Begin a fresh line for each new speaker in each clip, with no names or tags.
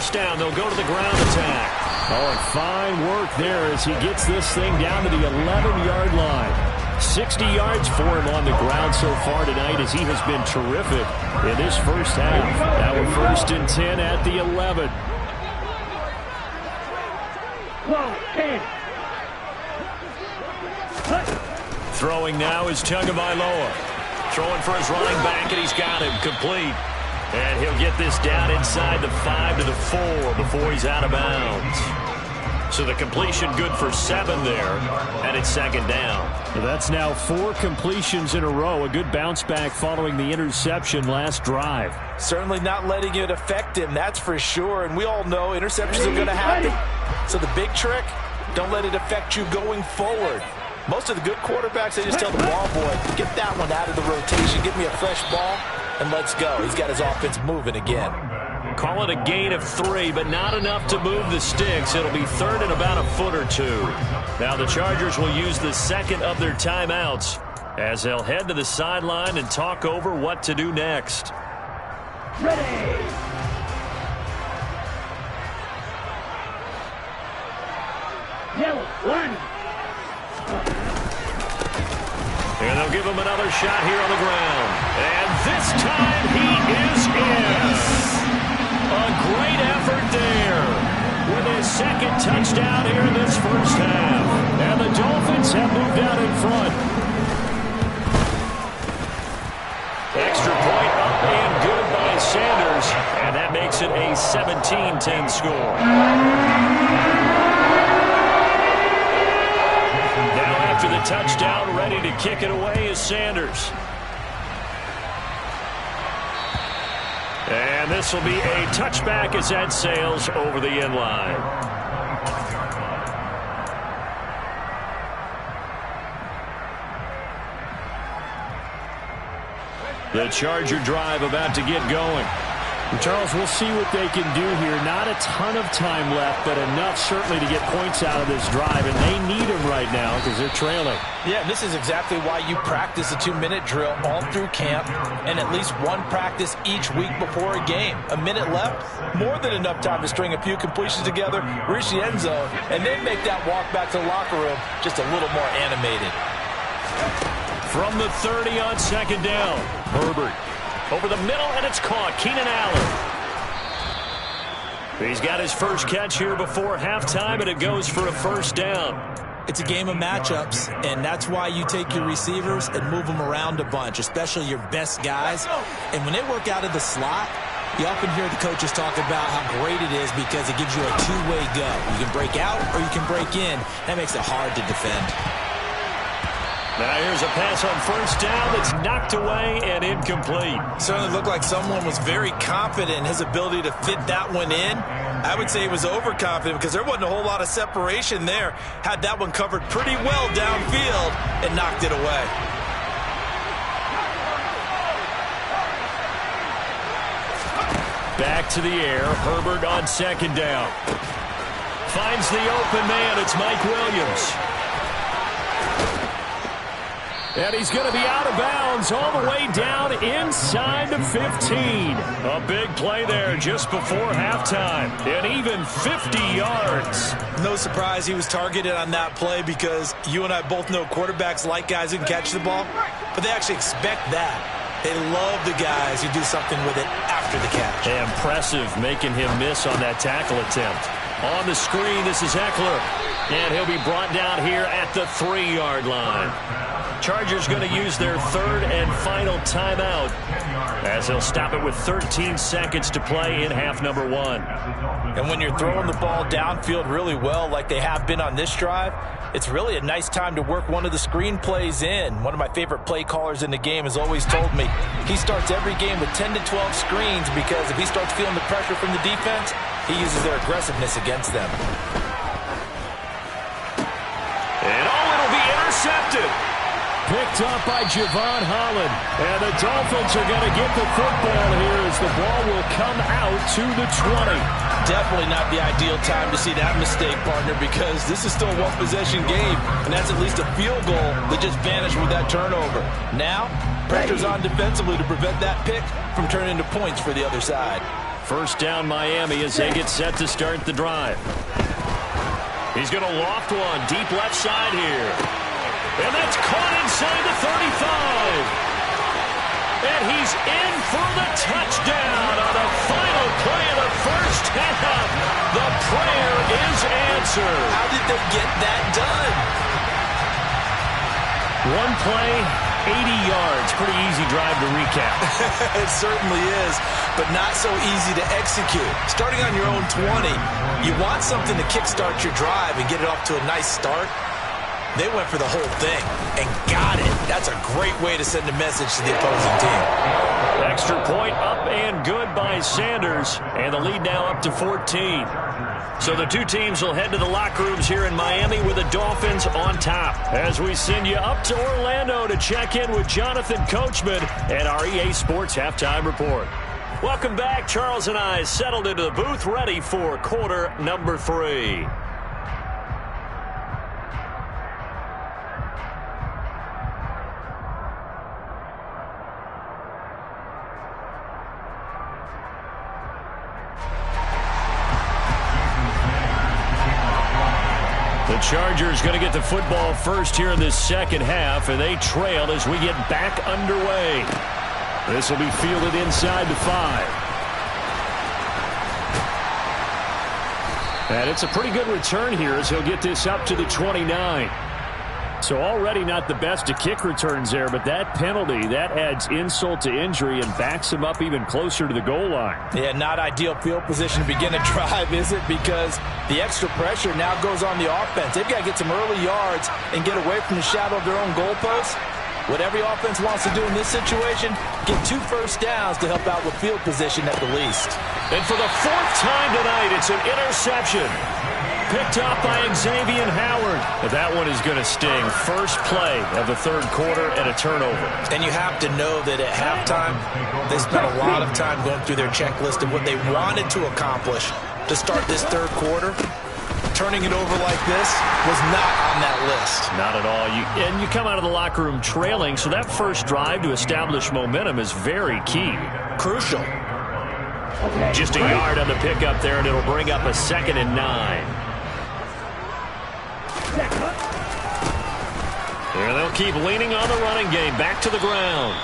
first down. They'll go to the ground attack. Oh, and fine work there as he gets this thing down to the 11-yard line. 60 yards for him on the ground so far tonight as he has been terrific in this first half. Now we're 1st and 10 at the 11. Throwing now is Tagovailoa. Throwing for his running back, and he's got him complete. And he'll get this down inside the 5 to the 4 before he's out of bounds. So the completion good for 7 there, and it's 2nd down. Well, that's now 4 completions in a row. A good bounce back following the interception last drive.
Certainly not letting it affect him, that's for sure. And we all know interceptions are going to happen. So the big trick, don't let it affect you going forward. Most of the good quarterbacks, they just tell the ball boy, get that one out of the rotation, give me a fresh ball, and let's go. He's got his offense moving again. Call it a gain of 3, but not enough to move the sticks. It'll be 3rd and about a foot or 2. Now the Chargers will use the 2nd of their timeouts as they'll head to the sideline and talk over what to do next.
Ready. Yellow, 1.
And they'll give him another shot here on the ground. And this time he is in. A great effort there with his 2nd touchdown here in this first half. And the Dolphins have moved out in front. Extra point up and good by Sanders. And that makes it a 17-10 score. Now after the touchdown, ready to kick it away is Sanders. And this will be a touchback as that sails over the end line. The Charger drive about to get going. And Charles, we'll see what they can do here. Not a ton of time left, but enough certainly to get points out of this drive. And they need them right now because they're trailing.
Yeah, this is exactly why you practice a 2-minute drill all through camp and at least one practice each week before a game. A minute left, more than enough time to string a few completions together, reach the end zone, and then make that walk back to the locker room just a little more animated.
From the 30 on 2nd down, Herbert. Over the middle, and it's caught. Keenan Allen. He's got his first catch here before halftime, and it goes for a first down.
It's a game of matchups, and that's why you take your receivers and move them around a bunch, especially your best guys. And when they work out of the slot, you often hear the coaches talk about how great it is because it gives you a two-way go. You can break out or you can break in. That makes it hard to defend.
Now here's a pass on first down that's knocked away and incomplete.
Certainly looked like someone was very confident in his ability to fit that one in. I would say he was overconfident because there wasn't a whole lot of separation there. Had that one covered pretty well downfield and knocked it away.
Back to the air. Herbert on 2nd down. Finds the open man. It's Mike Williams. And he's going to be out of bounds all the way down inside the 15. A big play there just before halftime. And even 50 yards.
No surprise he was targeted on that play because you and I both know quarterbacks like guys who can catch the ball, but they actually expect that. They love the guys who do something with it after the catch.
Impressive making him miss on that tackle attempt. On the screen, this is Eckler. And he'll be brought down here at the 3-yard line. Chargers going to use their 3rd and final timeout as they'll stop it with 13 seconds to play in half number 1.
And when you're throwing the ball downfield really well like they have been on this drive, it's really a nice time to work one of the screen plays in. One of my favorite play callers in the game has always told me he starts every game with 10 to 12 screens because if he starts feeling the pressure from the defense, he uses their aggressiveness against them.
And it'll be intercepted. Picked up by Javon Holland. And the Dolphins are going to get the football here as the ball will come out to the 20.
Definitely not the ideal time to see that mistake, partner, because this is still a one-possession game, and that's at least a field goal that just vanished with that turnover. Now, pressure's on defensively to prevent that pick from turning into points for the other side.
First down Miami as they get set to start the drive. He's going to loft one deep left side here. And that's caught inside the 35. And he's in for the touchdown on the final play of the first half. The prayer is answered.
How did they get that done?
One play, 80 yards. Pretty easy drive to recap.
It certainly is, but not so easy to execute. Starting on your own 20, you want something to kickstart your drive and get it off to a nice start. They went for the whole thing and got it. That's a great way to send a message to the opposing team.
Extra point up and good by Sanders, and the lead now up to 14. So the two teams will head to the locker rooms here in Miami with the Dolphins on top. As we send you up to Orlando to check in with Jonathan Coachman at our EA Sports Halftime Report. Welcome back. Charles and I settled into the booth ready for quarter number 3. The Chargers going to get the football first here in this second half, and they trail as we get back underway. This will be fielded inside the 5. And it's a pretty good return here as he'll get this up to the 29. So already not the best of kick returns there, but that penalty, that adds insult to injury and backs him up even closer to the goal line.
Yeah, not ideal field position to begin a drive, is it? Because the extra pressure now goes on the offense. They've got to get some early yards and get away from the shadow of their own goalposts. What every offense wants to do in this situation, get 2 first downs to help out with field position at the least.
And for the 4th time tonight, it's an interception. Picked up by Xavier Howard. But that one is going to sting. First play of the 3rd quarter and a turnover.
And you have to know that at halftime, they spent a lot of time going through their checklist of what they wanted to accomplish to start this 3rd quarter. Turning it over like this was not on that list.
Not at all. And you come out of the locker room trailing, so that first drive to establish momentum is very key.
Crucial.
Just a yard on the pickup there, and it'll bring up a 2nd and 9. And they'll keep leaning on the running game. Back to the ground.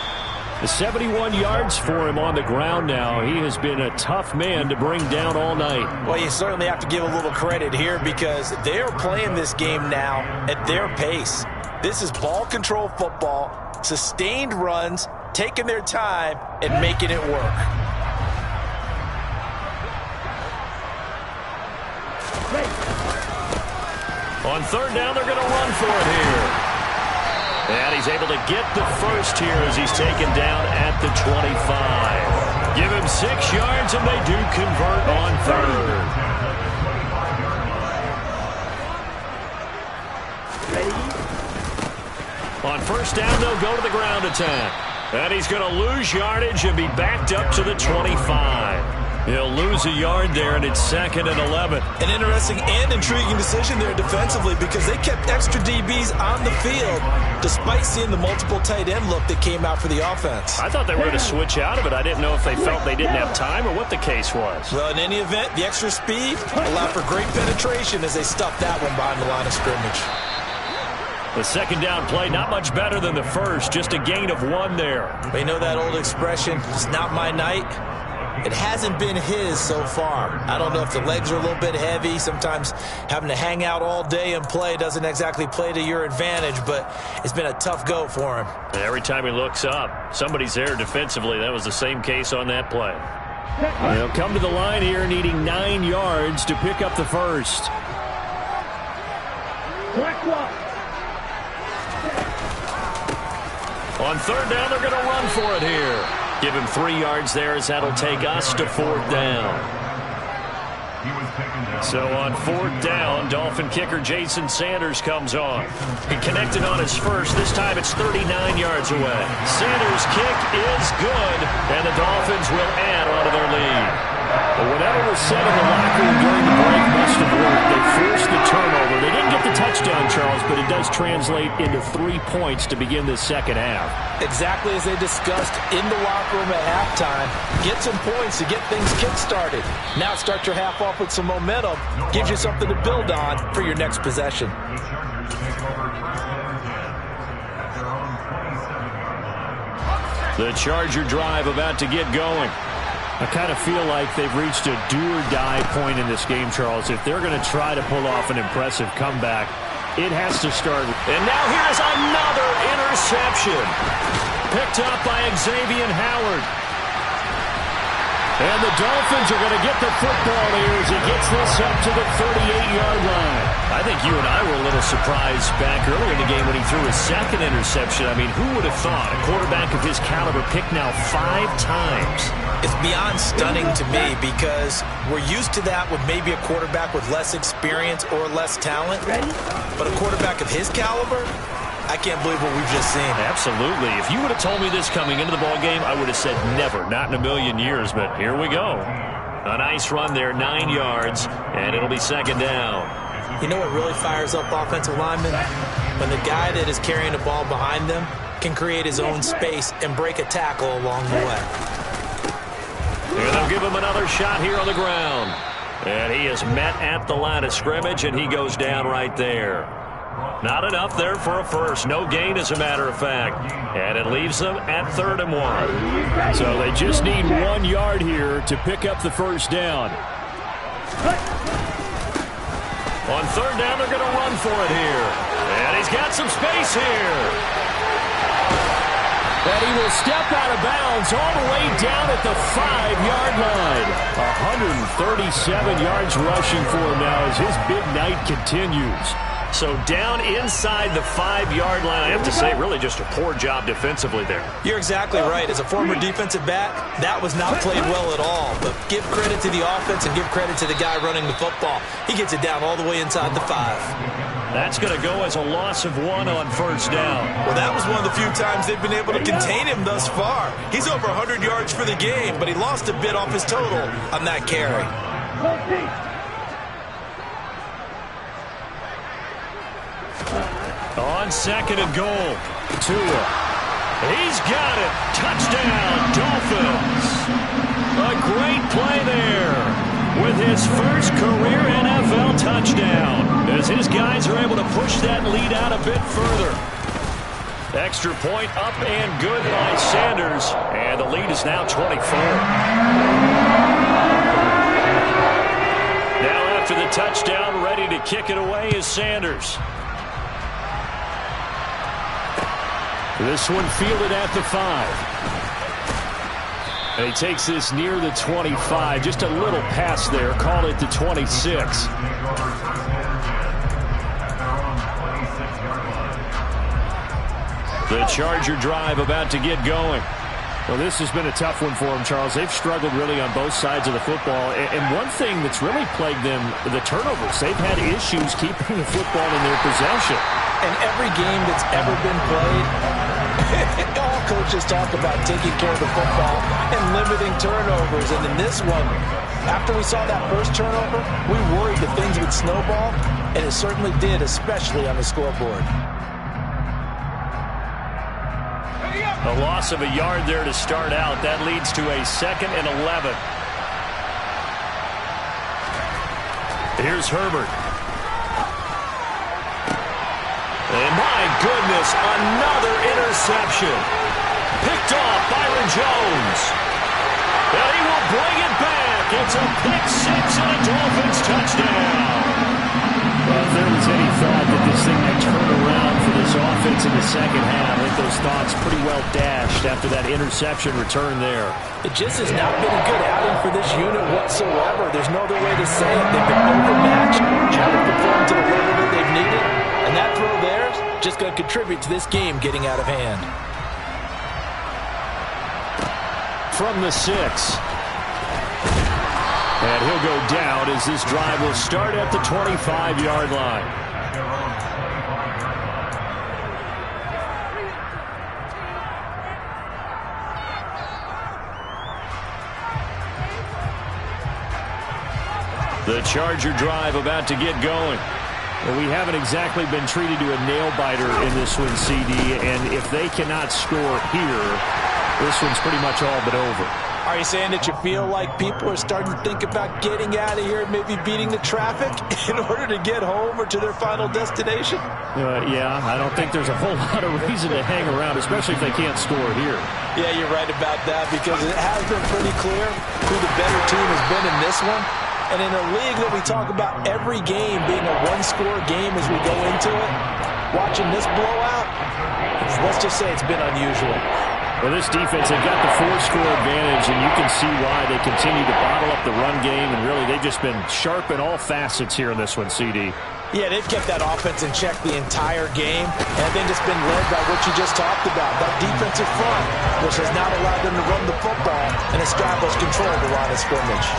The 71 yards for him on the ground now. He has been a tough man to bring down all night.
Well, you certainly have to give a little credit here because they are playing this game now at their pace. This is ball control football, sustained runs, taking their time, and making it work.
On 3rd down, they're going to run for it here. And he's able to get the first here as he's taken down at the 25. Give him 6 yards, and they do convert on 3rd. On 1st down, they'll go to the ground attack. And he's going to lose yardage and be backed up to the 25. He'll lose a yard there, and it's 2nd and 11.
An interesting and intriguing decision there defensively because they kept extra DBs on the field despite seeing the multiple tight end look that came out for the offense.
I thought they were going to switch out of it. I didn't know if they felt they didn't have time or what the case was.
Well, in any event, the extra speed allowed for great penetration as they stuffed that one behind the line of scrimmage.
The 2nd down play, not much better than the first, just a gain of 1 there.
We know that old expression, it's not my night. It hasn't been his so far. I don't know if the legs are a little bit heavy. Sometimes having to hang out all day and play doesn't exactly play to your advantage, but it's been a tough go for him.
Every time he looks up, somebody's there defensively. That was the same case on that play. They'll come to the line here needing 9 yards to pick up the first. On 3rd down, they're going to run for it here. Give him 3 yards there as that'll take us to 4th down. So on 4th down, Dolphin kicker Jason Sanders comes on. He connected on his first. This time it's 39 yards away. Sanders' kick is good, and the Dolphins will add onto their lead. But whatever was said in the locker room during the break must have worked. They forced the turnover. They didn't get the touchdown, Charles, but it does translate into 3 points to begin this second half.
Exactly as they discussed in the locker room at halftime. Get some points to get things kick-started. Now start your half off with some momentum. Gives you something to build on for your next possession.
The Charger drive about to get going. I kind of feel like they've reached a do-or-die point in this game, Charles. If they're going to try to pull off an impressive comeback, it has to start. And now here's another interception. Picked up by Xavier Howard. And the Dolphins are going to get the football here as he gets this up to the 38-yard line. I think you and I were a little surprised back earlier in the game when he threw his second interception. I mean, who would have thought a quarterback of his caliber picked now 5 times?
It's beyond stunning to me because we're used to that with maybe a quarterback with less experience or less talent. But a quarterback of his caliber, I can't believe what we've just seen.
Absolutely. If you would have told me this coming into the ballgame, I would have said never, not in a million years, but here we go. A nice run there, 9 yards, and it'll be second down.
You know what really fires up offensive linemen? When the guy that is carrying the ball behind them can create his own space and break a tackle along the way.
And they'll give him another shot here on the ground. And he is met at the line of scrimmage, and he goes down right there. Not enough there for a first. No gain, as a matter of fact. And it leaves them at 3rd and 1. So they just need 1 yard here to pick up the first down. On 3rd down, they're going to run for it here. And he's got some space here. And he will step out of bounds all the way down at the 5-yard line. 137 yards rushing for him now as his big night continues. So down inside the 5-yard line. I have to say, really just a poor job defensively there.
You're exactly right. As a former defensive back, that was not played well at all. But give credit to the offense and give credit to the guy running the football. He gets it down all the way inside the 5.
That's going to go as a loss of 1 on first down.
Well, that was one of the few times they've been able to contain him thus far. He's over 100 yards for the game, but he lost a bit off his total on that carry.
On 2nd and goal, Tua. He's got it. Touchdown, Dolphins. A great play there with his first career NFL touchdown as his guys are able to push that lead out a bit further. Extra point up and good by Sanders, and the lead is now 24. Now after the touchdown, ready to kick it away is Sanders. This one fielded at the 5. And he takes this near the 25. Just a little pass there. Call it the 26. The Charger drive about to get going. Well, this has been a tough one for them, Charles. They've struggled really on both sides of the football. And one thing that's really plagued them, the turnovers. They've had issues keeping the football in their possession.
And every game that's ever been played, all coaches talk about taking care of the football and limiting turnovers. And in this one, after we saw that first turnover, we worried that things would snowball, and it certainly did, especially on the scoreboard.
A loss of a yard there to start out. That leads to a 2nd and 11. Here's Herbert. And my goodness, another interception. Picked off Byron Jones. And he will bring it back. It's a pick 6 and a Dolphins touchdown. Well, if there was any thought that this thing might turn around for this offense in the second half, I think those thoughts pretty well dashed after that interception return there.
It just has not been a good outing for this unit whatsoever. There's no other way to say it. They've been overmatched, haven't performed to the level that they've needed, and that throw there is just going to contribute to this game getting out of hand.
From the 6. And he'll go down as this drive will start at the 25-yard line. The Charger drive about to get going.
Well, we haven't exactly been treated to a nail-biter in this one, CD, and if they cannot score here, this one's pretty much all but over.
Are you saying that you feel like people are starting to think about getting out of here, maybe beating the traffic in order to get home or to their final destination?
Yeah, I don't think there's a whole lot of reason to hang around, especially if they can't score here.
Yeah, you're right about that, because it has been pretty clear who the better team has been in this one. And in a league that we talk about every game being a one-score game as we go into it, watching this blowout, let's just say it's been unusual.
Well, this defense, they've got the 4-score advantage, and you can see why they continue to bottle up the run game, and really they've just been sharp in all facets here in this one, CD.
Yeah, they've kept that offense in check the entire game, and I think it's been led by what you just talked about, that defensive front, which has not allowed them to run the football and establish control of the line of scrimmage.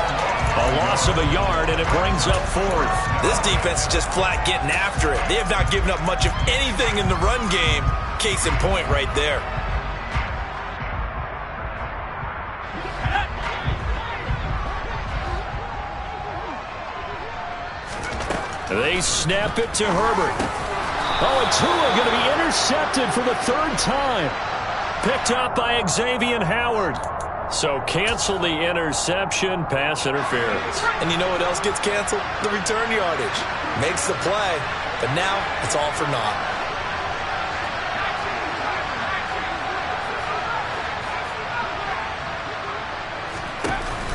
A loss of a yard, and it brings up 4th.
This defense is just flat getting after it. They have not given up much of anything in the run game. Case in point right there.
They snap it to Herbert.
Oh, and Tua going to be intercepted for the 3rd time.
Picked up by Xavier Howard. So cancel the interception, pass interference.
And you know what else gets canceled? The return yardage. Makes the play, but now it's all for naught.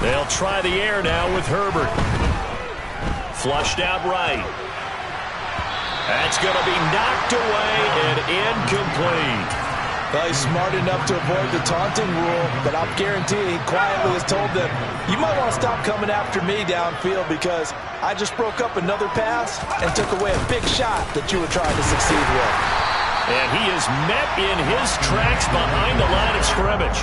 They'll try the air now with Herbert. Flushed out right. That's going to be knocked away and incomplete.
Well, he's smart enough to avoid the taunting rule, but I'll guarantee he quietly has told them, you might want to stop coming after me downfield because I just broke up another pass and took away a big shot that you were trying to succeed with.
And he is met in his tracks behind the line of scrimmage.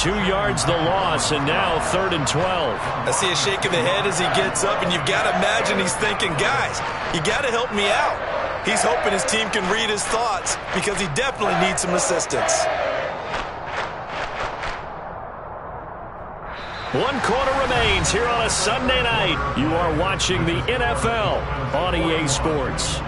2 yards the loss, and now 3rd and 12.
I see a shake of the head as he gets up, and you've got to imagine he's thinking, guys, you got to help me out. He's hoping his team can read his thoughts because he definitely needs some assistance.
1 quarter remains here on a Sunday night. You are watching the NFL on EA Sports.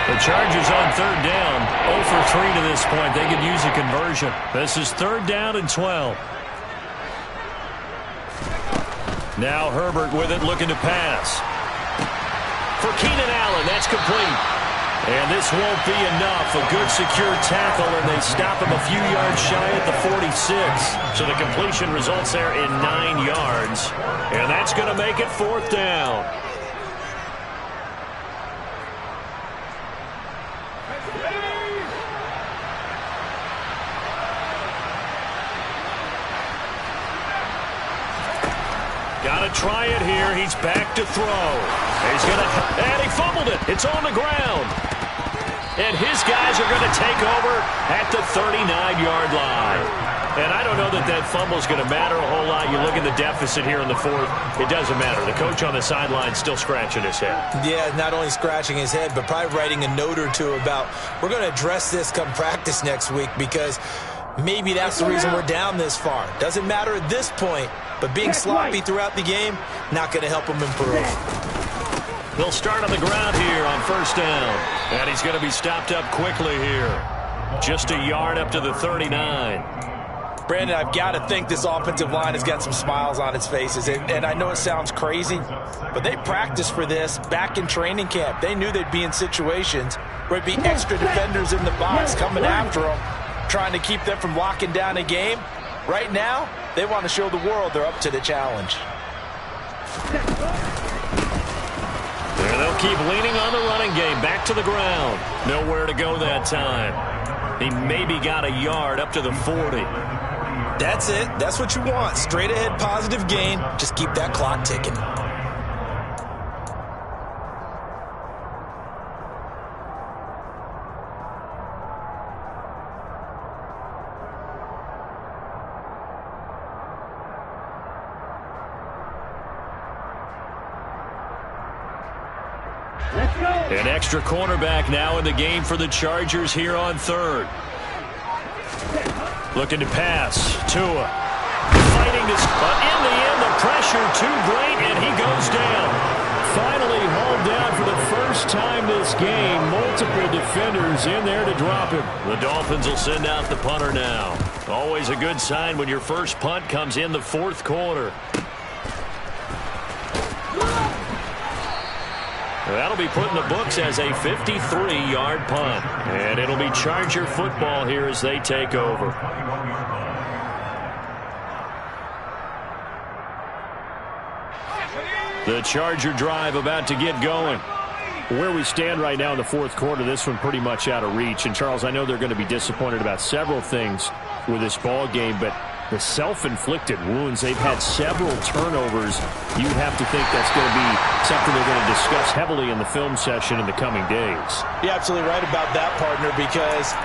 The Chargers on 3rd down. 0 for 3 to this point. They could use a conversion. This is 3rd down and 12. Now Herbert with it, looking to pass. For Keenan Allen, that's complete. And this won't be enough. A good secure tackle, and they stop him a few yards shy at the 46. So the completion results there in 9 yards. And that's going to make it 4th down. Got to try it here. He's back to throw. And he fumbled it. It's on the ground. And his guys are going to take over at the 39-yard line. And I don't know that that fumble is going to matter a whole lot. You look at the deficit here in the 4th. It doesn't matter. The coach on the sideline still scratching his head.
Yeah, not only scratching his head, but probably writing a note or two about, we're going to address this come practice next week because maybe that's the reason we're down this far. Doesn't matter at this point, but being sloppy throughout the game, not going to help him improve.
They'll start on the ground here on 1st down. And he's going to be stopped up quickly here. Just a yard up to the 39.
Brandon, I've got to think this offensive line has got some smiles on its faces. And I know it sounds crazy, but they practiced for this back in training camp. They knew they'd be in situations where there'd be extra defenders in the box coming after them, trying to keep them from locking down a game. Right now, they want to show the world they're up to the challenge.
There they'll keep leaning on the running game. Back to the ground. Nowhere to go that time. He maybe got a yard up to the 40.
That's it. That's what you want. Straight ahead positive gain. Just keep that clock ticking.
Let's go.
An extra cornerback now in the game for the Chargers here on third. Looking to pass. Tua. Fighting this. But in the end, the pressure too great, and he goes down.
Finally hauled down for the first time this game. Multiple defenders in there to drop him.
The Dolphins will send out the punter now. Always a good sign when your first punt comes in the fourth quarter. That'll be put in the books as a 53-yard punt. And it'll be Charger football here as they take over. The Charger drive about to get going.
Where we stand right now in the fourth quarter, this one pretty much out of reach. And, Charles, I know they're going to be disappointed about several things with this ball game, but the self-inflicted wounds, they've had several turnovers. You'd have to think that's going to be something they're going to discuss heavily in the film session in the coming days.
You're absolutely right about that, partner, because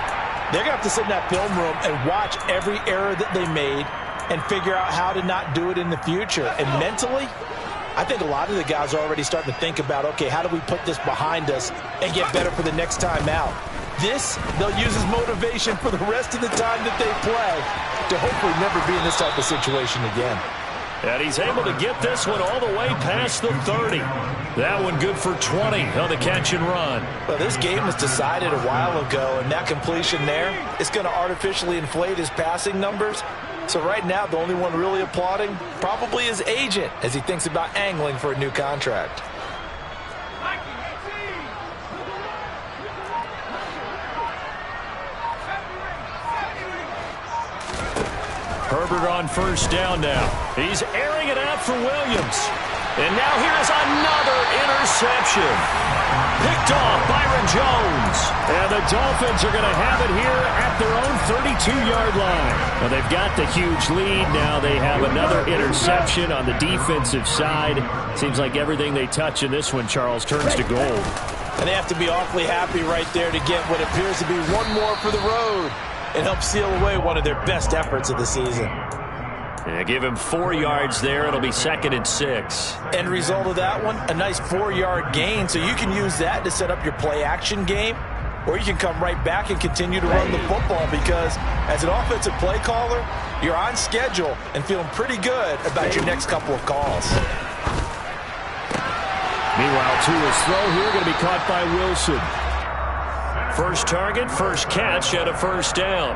they're going to have to sit in that film room and watch every error that they made and figure out how to not do it in the future. And mentally, I think a lot of the guys are already starting to think about, okay, how do we put this behind us and get better for the next time out? This, they'll use as motivation for the rest of the time that they play to hopefully never be in this type of situation again.
And he's able to get this one all the way past the 30. That one good for 20 on the catch and run.
Well, this game was decided a while ago, and that completion there is going to artificially inflate his passing numbers. So right now, the only one really applauding probably his agent as he thinks about angling for a new contract.
Herbert on first down now. He's airing it out for Williams. And now here's another interception. Picked off Byron Jones.
And the Dolphins are going to have it here at their own 32-yard line. Well, they've got the huge lead. Now they have another interception on the defensive side. Seems like everything they touch in this one, Charles, turns to gold.
And they have to be awfully happy right there to get what appears to be one more for the road and help seal away one of their best efforts of the season.
Yeah, give him 4 yards there. It'll be 2nd and 6.
End result of that one, a nice 4-yard gain. So you can use that to set up your play-action game, or you can come right back and continue to run the football because as an offensive play caller, you're on schedule and feeling pretty good about your next couple of calls.
Meanwhile, Tua's throw here going to be caught by Wilson.
First target, first catch, and a first down.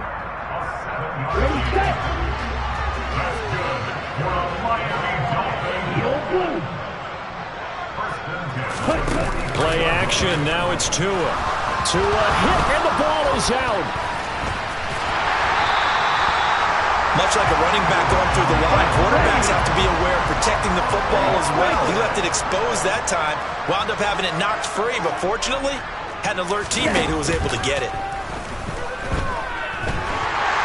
Play action, now it's Tua.
Tua hit, and the ball is out.
Much like a running back going through the line, quarterbacks have to be aware of protecting the football as well. He left it exposed that time, wound up having it knocked free, but fortunately, had an alert teammate who was able to get it.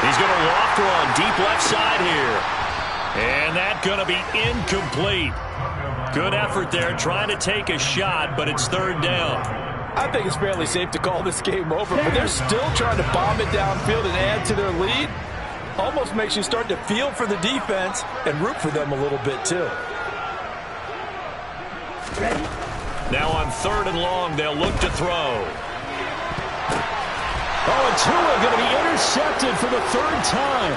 He's going to loft one deep left side here. And that's going to be incomplete. Good effort there trying to take a shot, but it's 3rd down.
I think it's fairly safe to call this game over, but they're still trying to bomb it downfield and add to their lead. Almost makes you start to feel for the defense and root for them a little bit too.
Now on 3rd and long, they'll look to throw.
Oh, and Tua going to be intercepted for the 3rd time.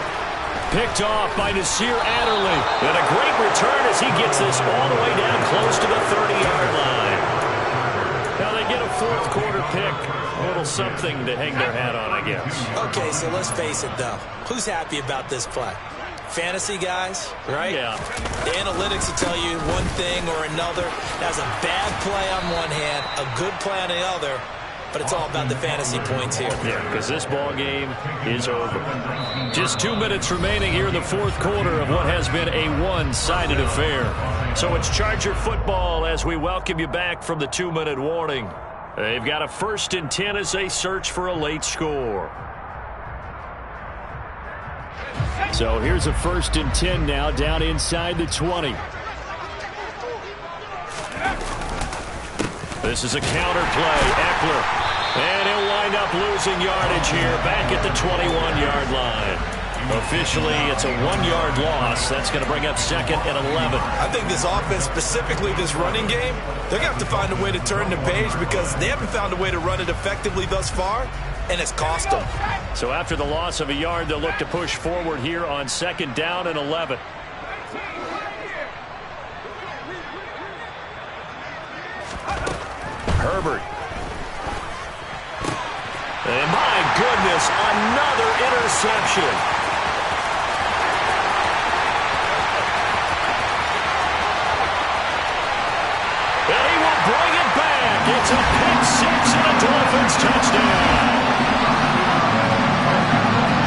Picked off by Nasir Adderley. And a great return as he gets this all the way down close to the 30-yard line. Now they get a 4th quarter pick. A little something to hang their hat on, I guess.
Okay, so let's face it, though. Who's happy about this play? Fantasy guys, right?
Yeah.
The analytics will tell you one thing or another. That's a bad play on one hand, a good play on the other, but it's all about the fantasy points here.
Yeah, because this ball game is over. Just 2 minutes remaining here in the 4th quarter of what has been a one-sided affair. So it's Charger football as we welcome you back from the 2-minute warning. They've got a 1st and 10 as they search for a late score.
So here's a 1st and 10 now down inside the 20.
This is a counter play. Eckler. And he'll wind up losing yardage here back at the 21-yard line. Officially, it's a 1-yard loss. That's going to bring up 2nd and 11.
I think this offense, specifically this running game, they're going to have to find a way to turn the page because they haven't found a way to run it effectively thus far, and it's cost them.
So after the loss of a yard, they'll look to push forward here on 2nd down and 11. Herbert. And my goodness, another interception. And he will bring it back. It's a pick six and a Dolphins touchdown.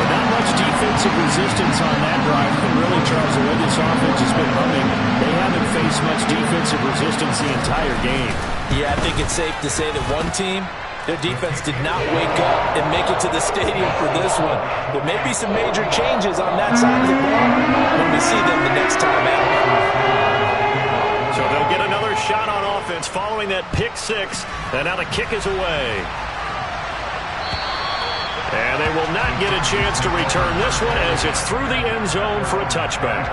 But not much defensive resistance on that drive. But really, Charles, the way this offense has been humming, they haven't faced much defensive resistance the entire game.
Yeah, I think it's safe to say that one team, their defense did not wake up and make it to the stadium for this one. There may be some major changes on that side of the ball when we see them the next time out.
So they'll get another shot on offense following that pick six, and now the kick is away. And they will not get a chance to return this one as it's through the end zone for a touchback.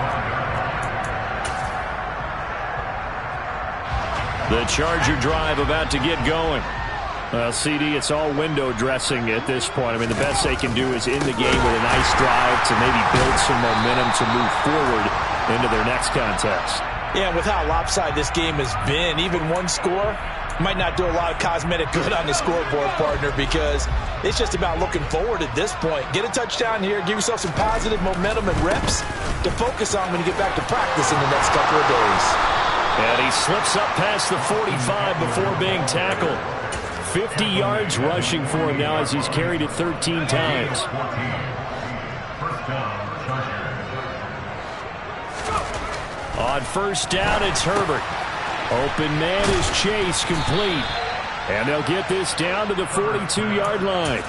The Charger drive about to get going. CD, it's all window dressing at this point. I mean, the best they can do is in the game with a nice drive to maybe build some momentum to move forward into their next contest.
Yeah, with how lopsided this game has been, even one score might not do a lot of cosmetic good on the scoreboard, partner, because it's just about looking forward at this point. Get a touchdown here, give yourself some positive momentum and reps to focus on when you get back to practice in the next couple of days.
And he slips up past the 45 before being tackled. 50 yards rushing for him now as he's carried it 13 times. On first down, it's Herbert. Open man is Chase, complete. And they'll get this down to the 42-yard line.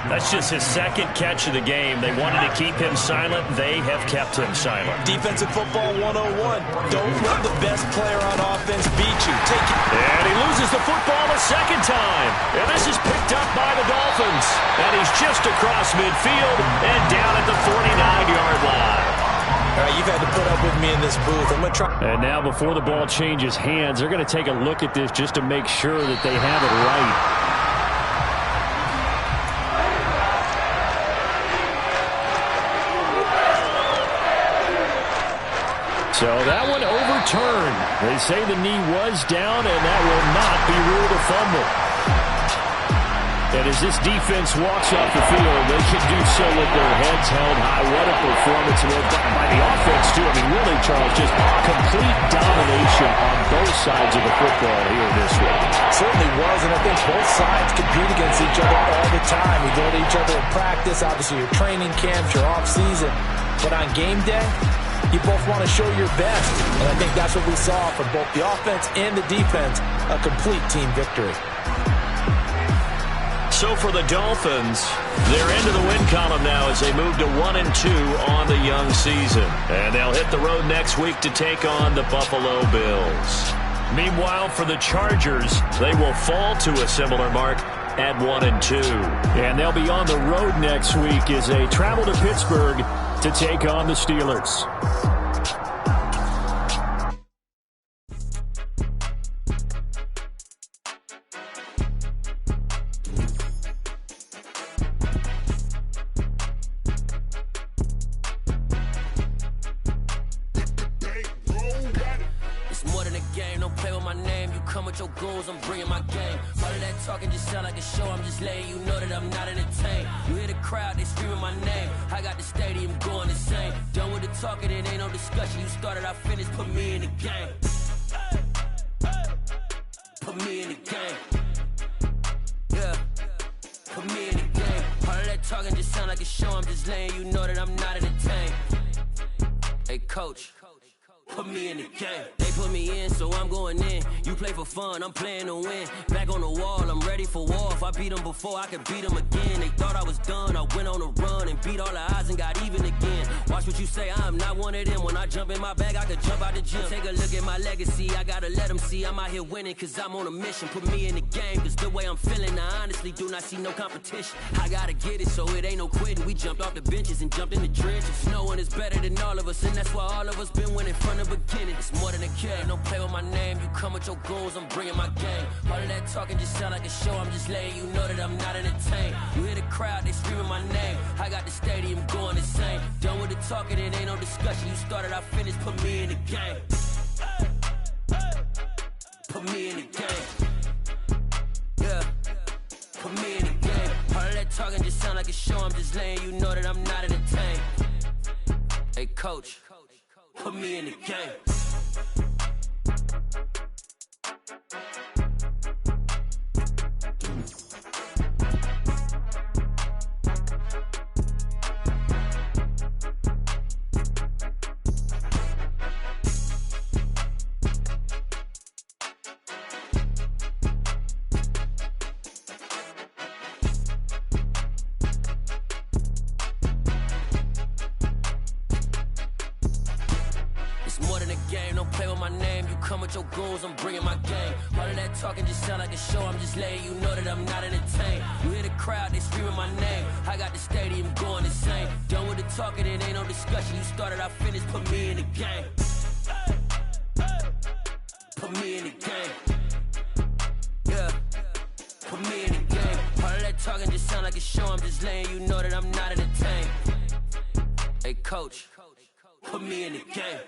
That's just his second catch of the game. They wanted to keep him silent. They have kept him silent.
Defensive football 101. Don't let the best player on offense beat you. Take it.
And he loses the football a second time. And this is picked up by the Dolphins. And he's just across midfield and down at the 49-yard line.
All right, you've had to put up with me in this booth. I'm going to try.
And now before the ball changes hands, they're going to take a look at this just to make sure that they have it right. So that one overturned. They say the knee was down, and that will not be ruled a fumble. And as this defense walks off the field, they can do so with their heads held high. What a performance by the offense, too. I mean, really, Charles, just complete domination on both sides of the football here in this one.
Certainly was, and I think both sides compete against each other all the time. We go to each other in practice, obviously your training camps, your off-season. But on game day, you both want to show your best. And I think that's what we saw from both the offense and the defense, a complete team victory.
So for the Dolphins, they're into the win column now as they move to 1-2 on the young season. And they'll hit the road next week to take on the Buffalo Bills. Meanwhile, for the Chargers, they will fall to a similar mark at 1-2.
And they'll be on the road next week as they travel to Pittsburgh to take on the Steelers.
Coach, put me in the game. They put me in, so I'm going in. You play for fun, I'm playing to win. Back on the wall, I'm ready for war. If I beat them before, I could beat them again. They thought I was done, I went on a run and beat all the odds and got even again. Watch what you say, I'm not one of them. When I jump in my bag, I could jump out the gym. Take a look at my legacy, I gotta let them see I'm out here winning, cause I'm on a mission. Put me in the game, cause the way I'm feeling, I honestly do not see no competition. I gotta get it, so it ain't no quitting. We jumped off the benches and jumped in the trenches. No one is better than all of us, and that's why all of us been winning from the beginning. It's more than a kill, don't play with my name. You come with your goons, I'm bringing my game. All of that talking just sound like a show, I'm just letting you know that I'm not entertained. You hear the crowd, they screaming my name. I got the stadium going insane. Done with the talking, it ain't no discussion. You started, I finished, put me in the game. Put me in the game. Yeah, put me in the game. All of that talking just sound like a show, I'm just letting you know that I'm not entertained. Hey coach, put me in the game. Your goals, I'm bringing my game. All of that talking just sound like a show, I'm just letting you know that I'm not entertained. You hear the crowd, they screaming my name. I got the stadium going insane. Done with the talking, it ain't no discussion. You started, I finished, put me in the game. Put me in the game. Yeah, put me in the game. All of that talking just sound like a show, I'm just letting you know that I'm not entertained. Hey coach, put me in the game.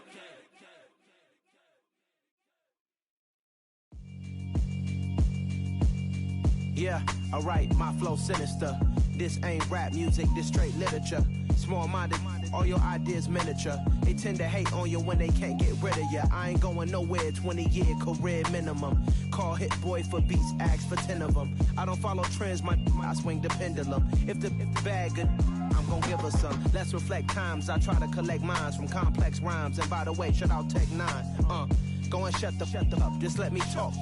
Yeah, alright, my flow sinister. This ain't rap music, this straight literature. Small-minded, all your ideas miniature. They tend to hate on you when they can't get rid of you. I ain't going nowhere, 20-year career minimum. Call Hit Boy for beats, ask for 10 of them. I don't follow trends, I swing the pendulum. If the bag good, I'm gon' give her some. Let's reflect times, I try to collect minds from complex rhymes. And by the way, shout out Tech 9. Go and shut the up, just let me talk.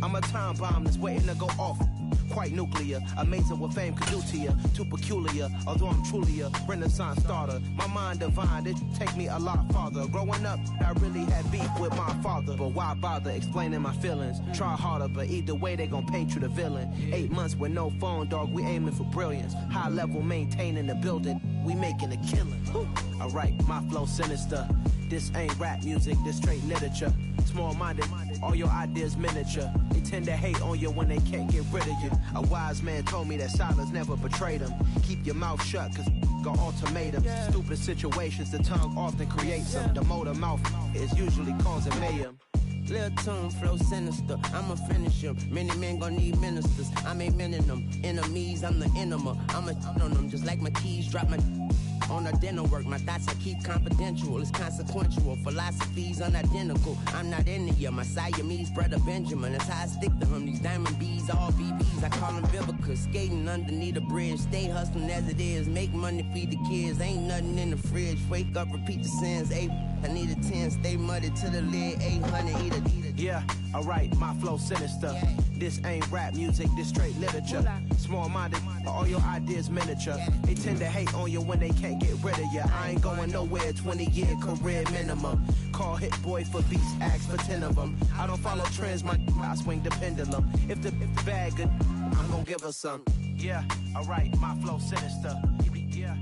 I'm a time bomb that's waiting to go off. Quite nuclear, amazing what fame could do to you. Too peculiar, although I'm truly a renaissance starter. My mind divine, it take me a lot farther. Growing up, I really had beef with my father. But why bother explaining my feelings? Try harder, but either way they gon' paint you the villain. 8 months with no phone, dog, we aiming for brilliance. High level maintaining the building, we making a killing. Alright, my flow sinister. This ain't rap music, this straight literature. Small-minded, all your ideas miniature. They tend to hate on you when they can't get rid of you. A wise man told me that silence never betrayed him. Keep your mouth shut, cause got ultimatums. Stupid situations, the tongue often creates them. The motor mouth is usually causing mayhem.
Lil' tune, flow sinister, I'ma finish him. Many men gon' need ministers, I'm a men in them. Enemies, I'm the enema. I'ma on them, just like my keys, drop my on a dinner work. My thoughts I keep confidential, it's consequential. Philosophies unidentical, I'm not into you. My Siamese brother Benjamin, that's how I stick to him. These diamond bees, all BBs, I call them Vivica. Skating underneath a bridge, stay hustling as it is. Make money, feed the kids, ain't nothing in the fridge. Wake up, repeat the sins, I need a 10, stay muddy to the lid, 800, eat it.
Yeah, alright, my flow sinister. This ain't rap music, this straight literature. Small-minded, all your ideas miniature. They tend to hate on you when they can't get rid of you. I ain't going nowhere, 20-year career minimum. Call Hit Boy for beats, ask for 10 of them. I don't follow trends, I swing the pendulum. If the bag good, I'm gon' give her some. Yeah, alright, my flow sinister. Yeah.